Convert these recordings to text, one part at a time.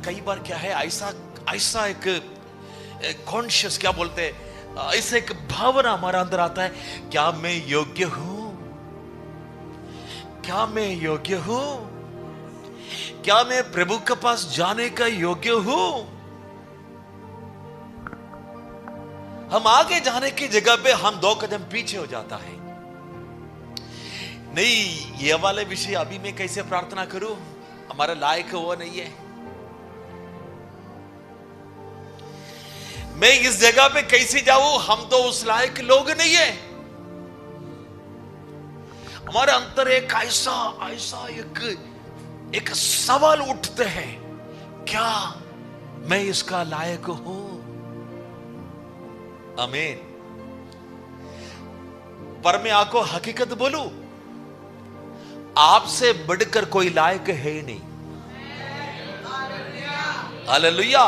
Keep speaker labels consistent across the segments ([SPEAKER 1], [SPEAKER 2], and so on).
[SPEAKER 1] कई बार क्या है, ऐसा ऐसा एक कॉन्शियस क्या बोलते हैं, ऐसा एक भावना हमारा अंदर आता है, क्या मैं योग्य हूं? क्या मैं योग्य हूं? क्या मैं प्रभु के पास जाने का योग्य हूं? हम आगे जाने की जगह पे हम 2 कदम पीछे हो जाता है। नहीं, ये वाले विषय अभी मैं कैसे प्रार्थना करूं, हमारे लायक वो नहीं है। मैं इस जगह पे कैसे जाऊं, हम तो उस लायक लोग नहीं है। हमारे अंदर एक ऐसा ऐसा एक सवाल उठते हैं, क्या मैं इसका लायक हूं? आमीन। पर मैं आपको हकीकत बोलूं, आपसे बढ़कर कोई लायक है ही नहीं। हालेलुया।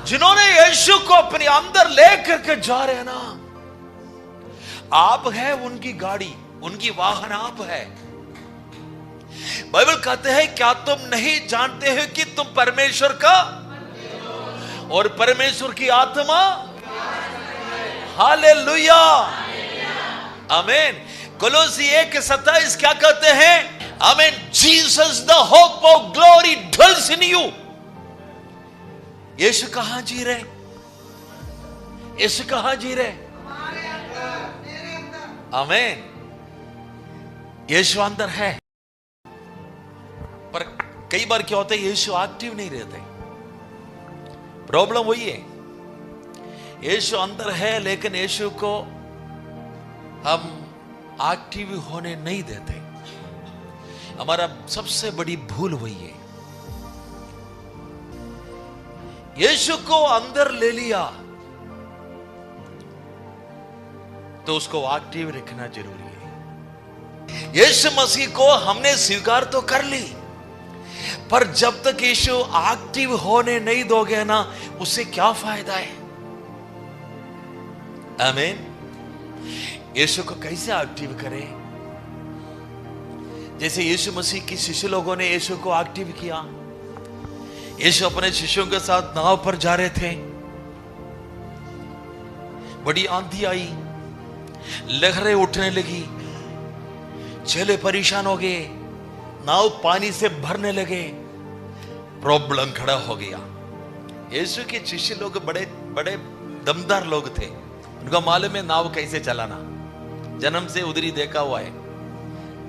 [SPEAKER 1] जिन्होंने यीशु को अपने अंदर लेकर के जा रहे हैं ना, आप है उनकी गाड़ी, उनकी वाहन आप है। बाइबल कहते हैं, क्या तुम नहीं जानते हो कि तुम परमेश्वर का और परमेश्वर की आत्मा? हालेलुया, आमीन। कोलोसी 1:27 क्या कहते हैं? आमीन। Jesus the hope of glory dwells in you. यीशु कहां जी रहे? यीशु कहां जी रहे? आमीन। यीशु अंदर है। पर कई बार क्या होता है, यीशु एक्टिव नहीं रहते। प्रॉब्लम वही है, यीशु अंदर है लेकिन यीशु को हम एक्टिव होने नहीं देते। हमारा सबसे बड़ी भूल वही है। यीशु को अंदर ले लिया तो उसको एक्टिव रखना जरूरी है। यीशु मसीह को हमने स्वीकार तो कर ली, पर जब तक यीशु एक्टिव होने नहीं दोगे ना, उससे क्या फायदा है? आमीन। यीशु को कैसे एक्टिव करें? जैसे यीशु मसीह की शिष्य लोगों ने यीशु को एक्टिव किया। यीशु अपने शिष्यों के साथ नाव पर जा रहे थे, बड़ी आंधी आई, लहरें उठने लगी, चेले परेशान हो गए, नाव पानी से भरने लगे, प्रॉब्लम खड़ा हो गया। यीशु के शिष्य लोग बड़े बड़े दमदार लोग थे, उनको मालूम है नाव कैसे चलाना, जन्म से उधरी देखा हुआ है,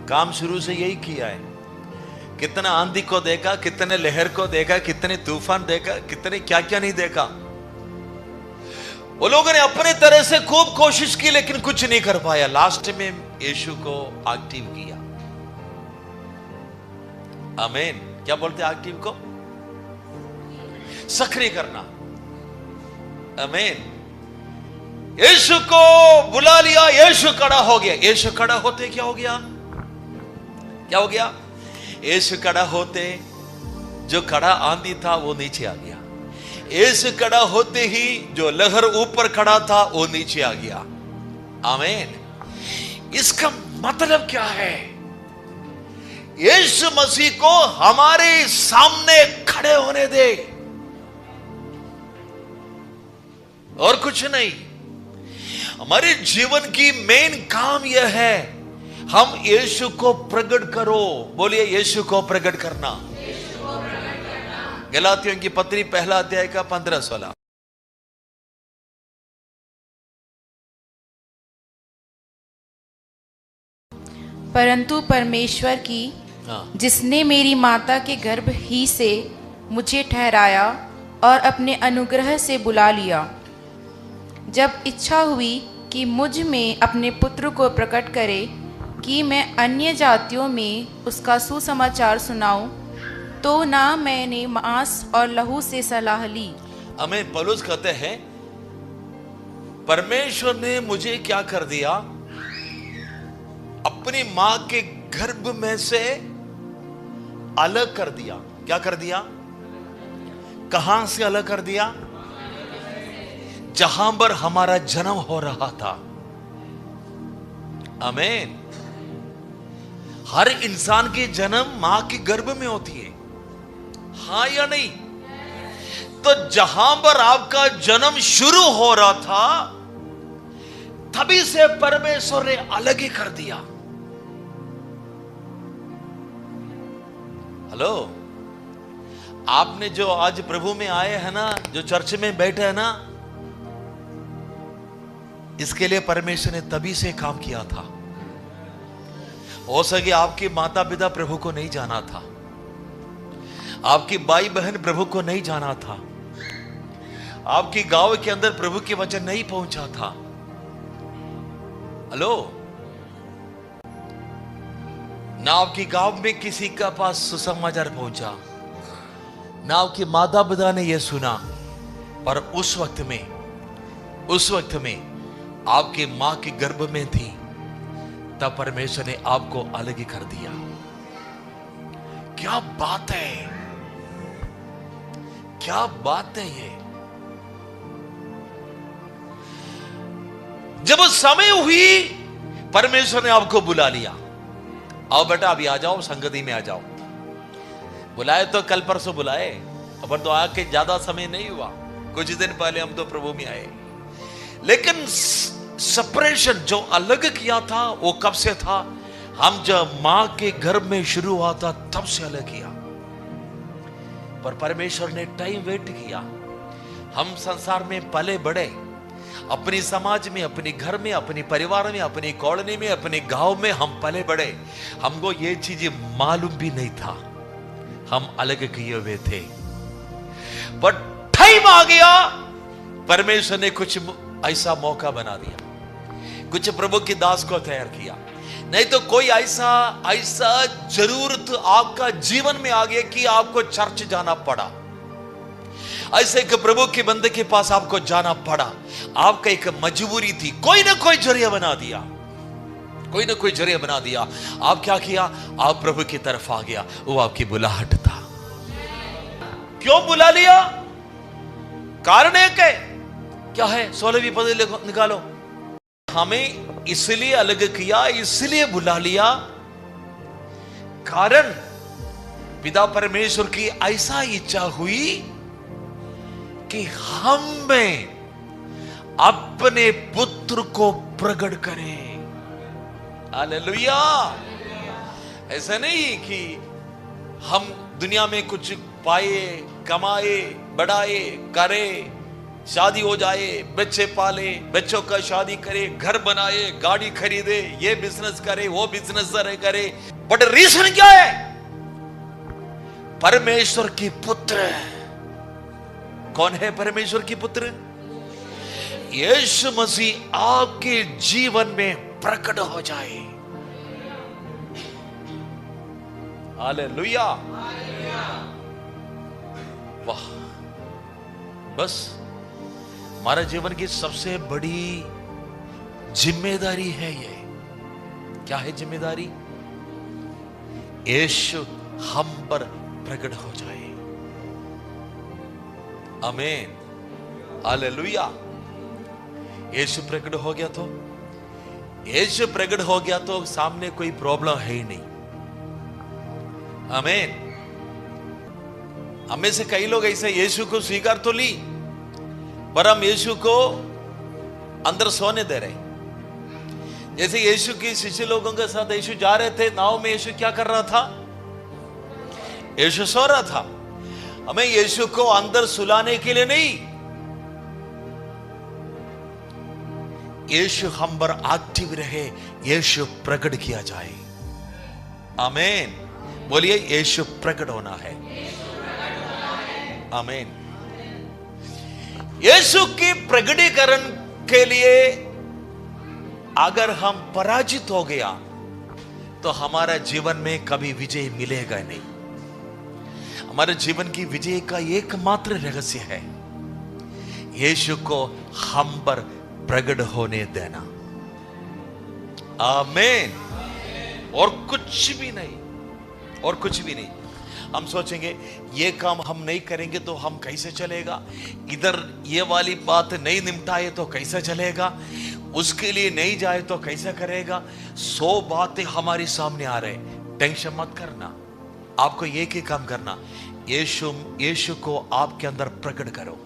[SPEAKER 1] काम शुरू से यही किया है। कितना आंधी को देखा, कितने लहर को देखा, कितने तूफान देखा, कितने क्या क्या नहीं देखा। वो लोगों ने अपने तरह से खूब कोशिश की लेकिन कुछ नहीं कर पाया। लास्ट में यीशु को एक्टिव किया। आमीन। क्या बोलते हैं एक्टिव को? सक्रिय करना। आमीन। यीशु को बुला लिया, यीशु खड़ा हो गया। यीशु खड़ा होते क्या हो गया? क्या हो गया? यीशु खड़ा होते जो खड़ा आंधी था वो नीचे आ गया। यीशु खड़ा होते ही जो लहर ऊपर खड़ा था वो नीचे आ गया। आमीन। इसका मतलब क्या है? यीशु मसीह को हमारे सामने खड़े होने दे और कुछ नहीं। हमारे जीवन की मेन काम यह है, हम यीशु को प्रकट करो। बोलिए, यीशु को प्रकट करना। गलातियों की पत्री 1 अध्याय का 15-16।
[SPEAKER 2] परंतु परमेश्वर की, जिसने मेरी माता के गर्भ ही से मुझे ठहराया और अपने अनुग्रह से बुला लिया, जब इच्छा हुई कि मुझ में अपने पुत्र को प्रकट करे कि मैं अन्य जातियों में उसका सुसमाचार सुनाऊं, तो ना मैंने मांस और लहू से सलाह ली।
[SPEAKER 1] हमें पौलुस कहते हैं, परमेश्वर ने मुझे क्या कर दिया? अपनी मां के गर्भ में से अलग कर दिया। क्या कर दिया? कहां से अलग कर दिया? जहां पर हमारा जन्म हो रहा था। आमीन। हर इंसान की जन्म मां के गर्भ में होती है। हाँ या नहीं? तो जहां पर आपका जन्म शुरू हो रहा था, तभी से परमेश्वर ने अलग ही कर दिया। हेलो, आपने जो आज प्रभु में आए हैं ना, जो चर्च में बैठे हैं ना, इसके लिए परमेश्वर ने तभी से काम किया था। हो सके आपके माता पिता प्रभु को नहीं जाना था, आपकी भाई बहन प्रभु को नहीं जाना था, आपकी गांव के अंदर प्रभु के वचन नहीं पहुंचा था। हेलो, ना आपकी गांव में किसी का पास सुसमाचार पहुंचा, ना आपकी माता पिता ने यह सुना। और उस वक्त में आपकी मां के गर्भ में थी, तब परमेश्वर ने आपको अलग ही कर दिया। क्या बात है, क्या बात है ये। जब समय हुई, परमेश्वर ने आपको बुला लिया, आओ बेटा अभी आ जाओ, संगति में आ जाओ। बुलाए तो कल परसों बुलाए, अपन तो आके ज्यादा समय नहीं हुआ, कुछ दिन पहले हम तो प्रभु में आए। लेकिन सेपरेशन जो अलग किया था, वो कब से था? हम जब मां के गर्भ में शुरू हुआ था, तब से अलग किया। पर परमेश्वर ने टाइम वेट किया। हम संसार में पले बढ़े, अपनी समाज में, अपने घर में, अपने परिवार में, अपनी कॉलोनी में, अपने गांव में हम पले बढ़े। हमको ये चीजें मालूम भी नहीं था, हम अलग किए हुए थे। पर टाइम आ गया, परमेश्वर ने कुछ ऐसा मौका बना दिया, कुछ प्रभु की दास को तैयार किया। नहीं तो कोई ऐसा जरूरत आपका जीवन में आ गया कि आपको चर्च जाना पड़ा, ऐसे कि प्रभु के बंदे के पास आपको जाना पड़ा। आपका एक मजबूरी थी, कोई ना कोई जरिया बना दिया, कोई ना कोई जरिया बना दिया। आप क्या किया? आप प्रभु की तरफ आ गया। वो आपकी बुलाहट था। क्यों बुला लिया? कारण एक है, क्या है? 16वीं पद निकालो। हमें इसलिए अलग किया, इसलिए बुला लिया, कारण पिता परमेश्वर की ऐसा इच्छा हुई कि हम में अपने पुत्र को प्रकट करें। हालेलुया। ऐसा नहीं कि हम दुनिया में कुछ पाए, कमाए, बढ़ाए, करे, शादी हो जाए, बच्चे पाले, बच्चों का शादी करे, घर बनाए, गाड़ी खरीदे, ये बिजनेस करे, वो बिजनेस करे। बट रीजन क्या है? परमेश्वर की पुत्र। कौन है परमेश्वर की पुत्र? यीशु मसीह आपके जीवन में प्रकट हो जाए। हालेलुया। वाह, बस हमारा जीवन की सबसे बड़ी जिम्मेदारी है ये। क्या है जिम्मेदारी? यीशु हम पर प्रकट हो जाए। आमीन, हालेलुया। यीशु प्रकट हो गया तो, यीशु प्रकट हो गया तो सामने कोई प्रॉब्लम है ही नहीं। आमीन। हमें से कई लोग ऐसे यीशु को स्वीकार तो ली, पर हम यीशु को अंदर सोने दे रहे। जैसे यीशु की शिष्य लोगों के साथ यीशु जा रहे थे नाव में, यीशु क्या कर रहा था? यीशु सो रहा था। हमें यीशु को अंदर सुलाने के लिए नहीं, यीशु हम पर एक्टिव रहे, यीशु प्रकट किया जाए। आमीन। बोलिए, यीशु प्रकट होना है। आमीन। यीशु के प्रकटीकरण के लिए अगर हम पराजित हो गया तो हमारा जीवन में कभी विजय मिलेगा नहीं। हमारे जीवन की विजय का एकमात्र रहस्य है यीशु को हम पर प्रकट होने देना। आमीन। और कुछ भी नहीं, और कुछ भी नहीं। हम सोचेंगे ये काम हम नहीं करेंगे तो हम कैसे चलेगा, इधर ये वाली बात नहीं निपटाए तो कैसे चलेगा, उसके लिए नहीं जाए तो कैसे करेगा। 100 बातें हमारे सामने आ रहे। टेंशन मत करना, आपको एक ही काम करना, यीशु को आपके अंदर प्रकट करो।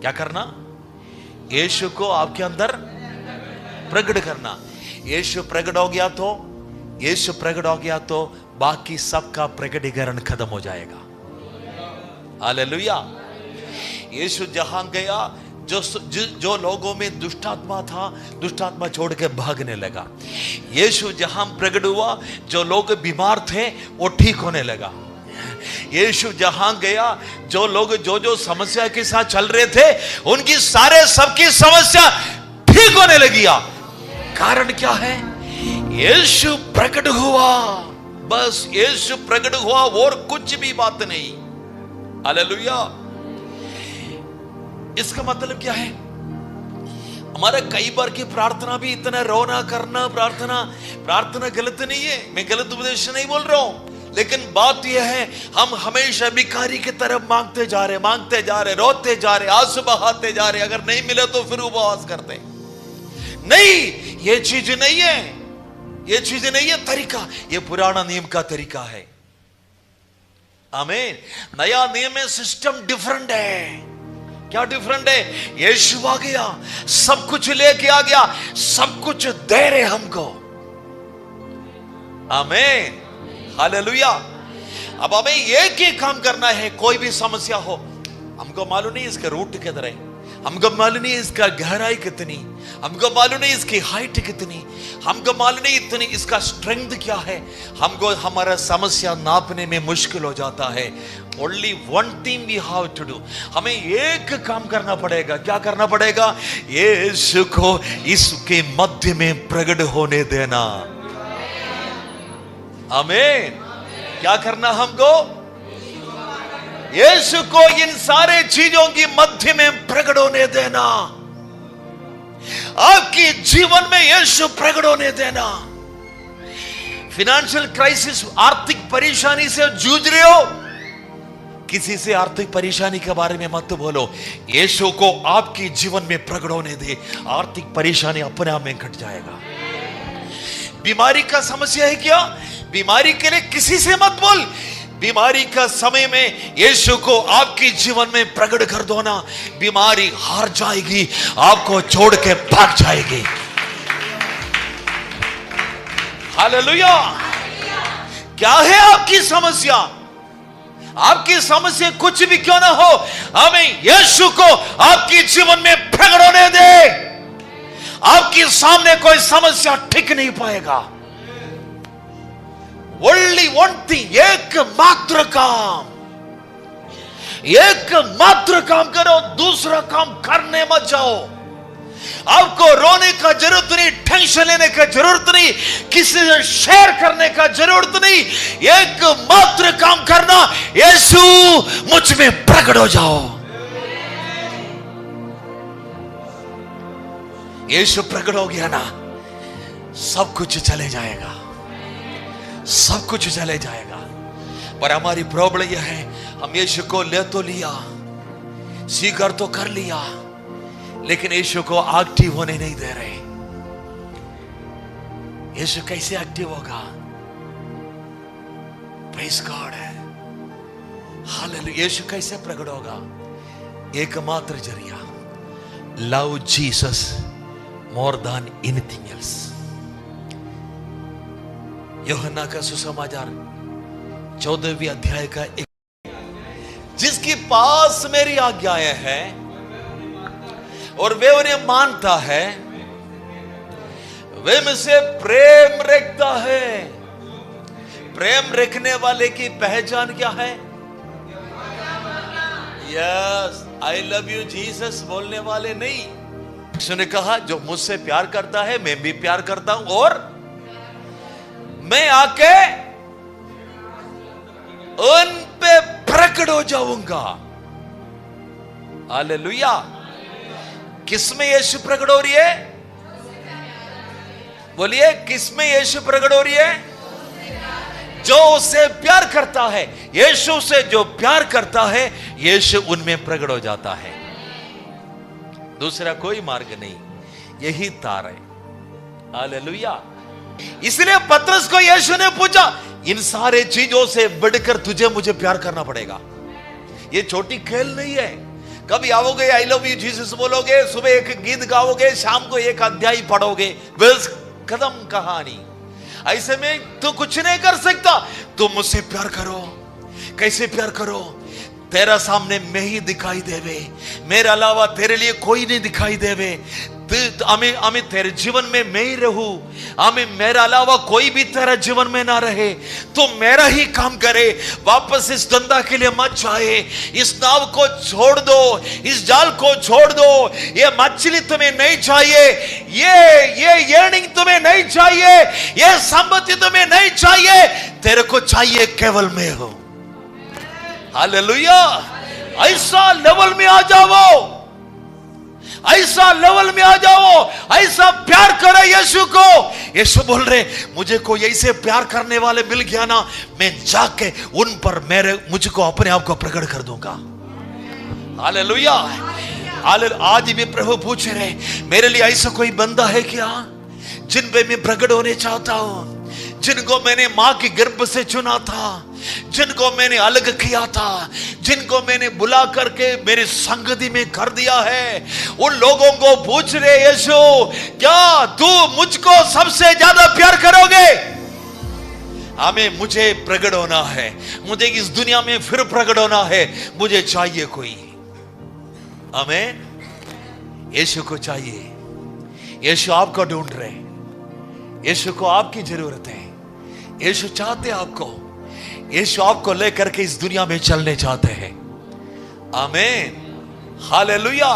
[SPEAKER 1] क्या करना? यीशु को आपके अंदर प्रकट करना। यीशु प्रकट हो गया तो बाकी सबका प्रकटीकरण खत्म हो जाएगा। हालेलुया। यीशु जहां गया, जो लोगों में दुष्टात्मा था, दुष्टात्मा छोड़ के भागने लगा। यीशु जहां प्रकट हुआ, जो लोग बीमार थे वो ठीक होने लगा। यीशु जहां गया, जो लोग जो समस्या के साथ चल रहे थे, उनकी सबकी समस्या ठीक होने लगी। कारण क्या है? यीशु प्रकट हुआ। बस यीशु प्रकट हुआ और कुछ भी बात नहीं। हालेलुया। इसका मतलब क्या है? हमारा कई बार की प्रार्थना भी इतना रोना करना, प्रार्थना गलत नहीं है, मैं गलत उपदेश नहीं बोल रहा हूं, लेकिन बात यह है हम हमेशा भिखारी की तरफ मांगते जा रहे, रोते जा रहे, आंसू बहाते जा रहे। अगर नहीं मिले तो फिर उपवास करते। नहीं, ये चीज नहीं है तरीका। ये पुराना नियम का तरीका है। आमीन। नया नियम में सिस्टम डिफरेंट है। क्या डिफरेंट है? यीशु आ गया, सब कुछ लेके आ गया, सब कुछ दे रहे हमको। आमीन। हालेलुया। अब हमें एक ही काम करना है। कोई भी समस्या हो, हमको मालूम नहीं इसका रूट किधर है, हमको मालूम नहीं इसका गहराई कितनी, हमको मालूम नहीं इसकी हाइट कितनी, हमको मालूम नहीं इतनी इसका स्ट्रेंथ क्या है, हमको हमारा समस्या नापने में मुश्किल हो जाता है। Only one thing we have to do. हमें एक काम करना पड़ेगा। क्या करना पड़ेगा? यीशु को इसके मध्य में प्रकट होने देना। आमीन। क्या करना हमको? यीशु को इन सारे चीजों की मध्य में प्रकट होने देना। आपके जीवन में यीशु प्रकट होने देना। फाइनेंशियल क्राइसिस, आर्थिक परेशानी से जूझ रहे हो, किसी से आर्थिक परेशानी के बारे में मत बोलो। यीशु को आपके जीवन में प्रकट होने दे, आर्थिक परेशानी अपने आप में घट जाएगा। बीमारी का समस्या है क्या? बीमारी के लिए किसी से मत बोल। बीमारी का समय में यीशु को आपके जीवन में प्रकट कर दो ना, बीमारी हार जाएगी, आपको छोड़ के भाग जाएगी। हालेलुया। क्या है आपकी समस्या? आपकी समस्या कुछ भी क्यों ना हो, हमें यीशु को आपके जीवन में प्रकट होने दे। आपके सामने कोई समस्या टिक नहीं पाएगा। ओनली वन थिंग, एकमात्र काम करो, दूसरा काम करने मत जाओ। आपको रोने का जरूरत नहीं, टेंशन लेने का जरूरत नहीं, किसी से शेयर करने का जरूरत नहीं। एकमात्र काम करना, यीशु मुझ में प्रकट हो जाओ। यीशु प्रकट हो गया ना, सब कुछ चले जाएगा, सब कुछ चले जाएगा। पर हमारी प्रॉब्लम यह है, हम यीशु को ले तो लिया, स्वीकार तो कर लिया, लेकिन यीशु को एक्टिव होने नहीं दे रहे। यीशु कैसे एक्टिव होगा? प्रेज़ गॉड है। हालेलुया। यीशु कैसे प्रकट होगा? एकमात्र जरिया, love Jesus more than anything else. यूहन्ना का सुसमाचार 14वें अध्याय का जिसके पास मेरी आज्ञाएं हैं और वे उन्हें मानता है, वे मुझसे प्रेम रखता है। प्रेम रखने वाले की पहचान क्या है? Yes, I love you Jesus बोलने वाले नहीं। उसने कहा जो मुझसे प्यार करता है मैं भी प्यार करता हूं और मैं आके उन पे प्रकट हो जाऊंगा। हालेलुया। किसमें यीशु प्रकट हो रही है? बोलिए, किसमें यीशु प्रकट हो रही है? जो उससे प्यार करता है। यीशु से जो प्यार करता है, यीशु उनमें प्रकट हो जाता है। दूसरा कोई मार्ग नहीं, यही तार है। हालेलुया। इसलिए पतरस को यीशु ने पूछा, इन सारे चीजों से बढ़कर तुझे मुझे प्यार करना पड़ेगा। ये छोटी खेल नहीं है। कभी आओगे, आई लव यू जीसस बोलोगे, सुबह एक गीत गाओगे, शाम को एक अध्याय पढ़ोगे, बस खत्म कहानी। ऐसे में तू कुछ नहीं कर सकता। तुम मुझसे प्यार करो। कैसे प्यार करो? तेरा सामने मैं ही दिखाई देवे, मेरे अलावा तेरे लिए कोई नहीं दिखाई देवे। हमें तेरे जीवन में मैं ही रहूं, हमें मेरा अलावा कोई भी तेरा जीवन में ना रहे, तो मेरा ही काम करे। वापस इस धंधा के लिए मत जाए, इस नाव को छोड़ दो, इस जाल को छोड़ दो। ये मछली तुम्हें नहीं चाहिए, ये अर्निंग तुम्हें नहीं चाहिए, ये संपत्ति तुम्हें नहीं चाहिए, तेरे को चाहिए केवल मैं हूं। हालेलुया। ऐसा लेवल में आ जाओ, ऐसा लेवल में आ जाओ, ऐसा प्यार करो यीशु को। यीशु बोल रहे, मुझे कोई ऐसे प्यार करने वाले मिल गया ना, मैं जाके उन पर मुझको अपने आप को प्रकट कर दूंगा। हालेलुया। आज भी प्रभु पूछ रहे, मेरे लिए ऐसा कोई बंदा है क्या जिन पे मैं प्रकट होने चाहता हूं, जिनको मैंने मां के गर्भ से चुना था, जिनको मैंने अलग किया था, जिनको मैंने बुला करके मेरी संगति में कर दिया है। उन लोगों को पूछ रहे, यीशु क्या तू मुझको सबसे ज्यादा प्यार करोगे? हमें मुझे प्रकट होना है, मुझे इस दुनिया में फिर प्रकट होना है, मुझे चाहिए कोई। आमीन। यीशु को चाहिए। यीशु आपको ढूंढ रहे, यीशु को आपकी जरूरत है। यीशु चाहते आपको, यीशु आपको लेकर के इस दुनिया में चलने चाहते हैं। आमीन। हालेलुया।